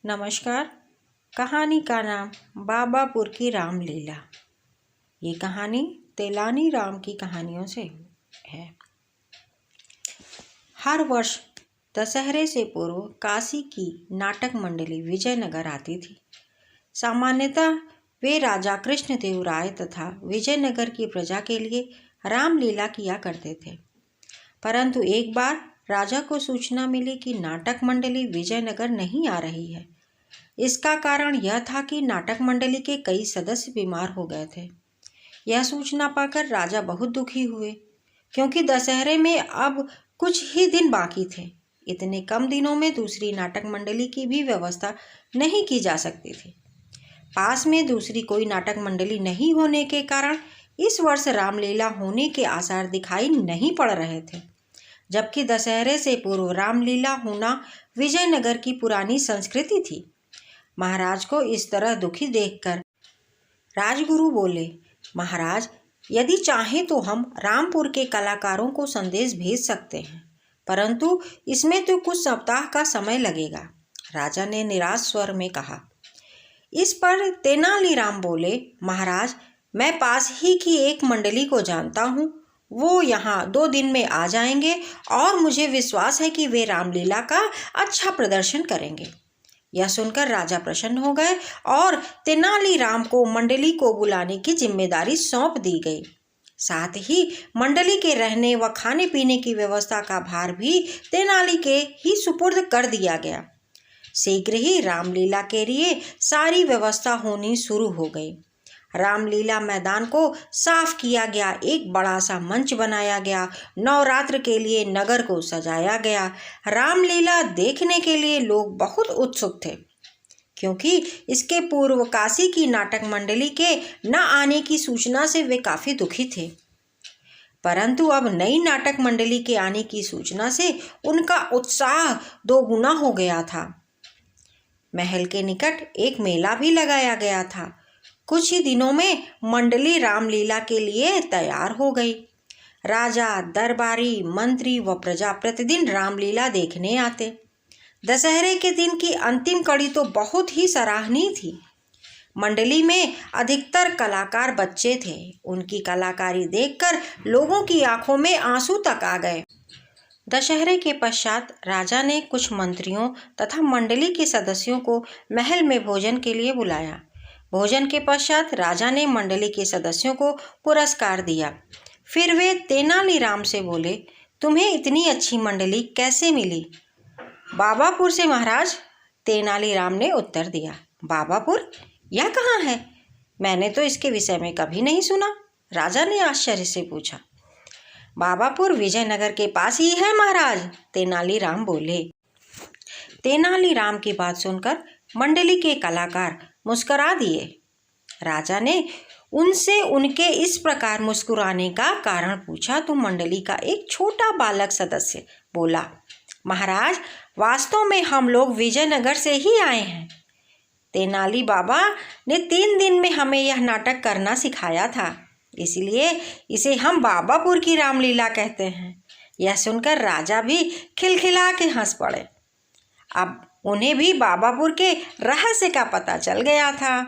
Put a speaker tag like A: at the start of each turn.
A: नमस्कार। कहानी का नाम बाबापुर की रामलीला। ये कहानी तेलानी राम की कहानियों से है। हर वर्ष दशहरे से पूर्व काशी की नाटक मंडली विजयनगर आती थी। सामान्यतः वे राजा कृष्णदेव राय तथा विजयनगर की प्रजा के लिए रामलीला किया करते थे। परंतु एक बार राजा को सूचना मिली कि नाटक मंडली विजयनगर नहीं आ रही है। इसका कारण यह था कि नाटक मंडली के कई सदस्य बीमार हो गए थे। यह सूचना पाकर राजा बहुत दुखी हुए, क्योंकि दशहरे में अब कुछ ही दिन बाकी थे। इतने कम दिनों में दूसरी नाटक मंडली की भी व्यवस्था नहीं की जा सकती थी। पास में दूसरी कोई नाटक मंडली नहीं होने के कारण इस वर्ष रामलीला होने के आसार दिखाई नहीं पड़ रहे थे, जबकि दशहरे से पूर्व रामलीला होना विजयनगर की पुरानी संस्कृति थी। महाराज को इस तरह दुखी देखकर राजगुरु बोले, महाराज, यदि चाहें तो हम रामपुर के कलाकारों को संदेश भेज सकते हैं, परंतु इसमें तो कुछ सप्ताह का समय लगेगा। राजा ने निराश स्वर में कहा। इस पर तेनालीराम बोले, महाराज, मैं पास ही की एक मंडली को जानता हूँ। वो यहाँ 2 दिन में आ जाएंगे और मुझे विश्वास है कि वे रामलीला का अच्छा प्रदर्शन करेंगे। यह सुनकर राजा प्रसन्न हो गए और तेनालीराम को मंडली को बुलाने की जिम्मेदारी सौंप दी गई। साथ ही मंडली के रहने व खाने पीने की व्यवस्था का भार भी तेनाली के ही सुपुर्द कर दिया गया। शीघ्र ही रामलीला के लिए सारी व्यवस्था होनी शुरू हो गई। रामलीला मैदान को साफ किया गया, एक बड़ा सा मंच बनाया गया, नवरात्र के लिए नगर को सजाया गया। रामलीला देखने के लिए लोग बहुत उत्सुक थे, क्योंकि इसके पूर्व काशी की नाटक मंडली के न आने की सूचना से वे काफ़ी दुखी थे। परंतु अब नई नाटक मंडली के आने की सूचना से उनका उत्साह 2 गुना हो गया था। महल के निकट एक मेला भी लगाया गया था। कुछ ही दिनों में मंडली रामलीला के लिए तैयार हो गई। राजा, दरबारी, मंत्री व प्रजा प्रतिदिन रामलीला देखने आते। दशहरे के दिन की अंतिम कड़ी तो बहुत ही सराहनीय थी। मंडली में अधिकतर कलाकार बच्चे थे। उनकी कलाकारी देखकर लोगों की आंखों में आंसू तक आ गए। दशहरे के पश्चात राजा ने कुछ मंत्रियों तथा मंडली के सदस्यों को महल में भोजन के लिए बुलाया। भोजन के पश्चात राजा ने मंडली के सदस्यों को पुरस्कार दिया। फिर वे तेनालीराम से बोले, तुम्हें इतनी अच्छी मंडली कैसे मिली? बाबापुर से महाराज, तेनालीराम ने उत्तर दिया। बाबापुर? यह कहाँ है? मैंने तो इसके विषय में कभी नहीं सुना। राजा ने आश्चर्य से पूछा। बाबापुर विजयनगर के पास ही है महाराज, तेनालीराम बोले। तेनालीराम की बात सुनकर मंडली के कलाकार मुस्कुरा दिए। राजा ने उनसे उनके इस प्रकार मुस्कुराने का कारण पूछा तो मंडली का एक छोटा बालक सदस्य बोला, महाराज, वास्तव में हम लोग विजयनगर से ही आए हैं। तेनाली बाबा ने 3 दिन में हमें यह नाटक करना सिखाया था, इसलिए इसे हम बाबापुर की रामलीला कहते हैं। यह सुनकर राजा भी खिलखिला के हंस पड़े। अब उन्हें भी बाबापुर के रहस्य का पता चल गया था।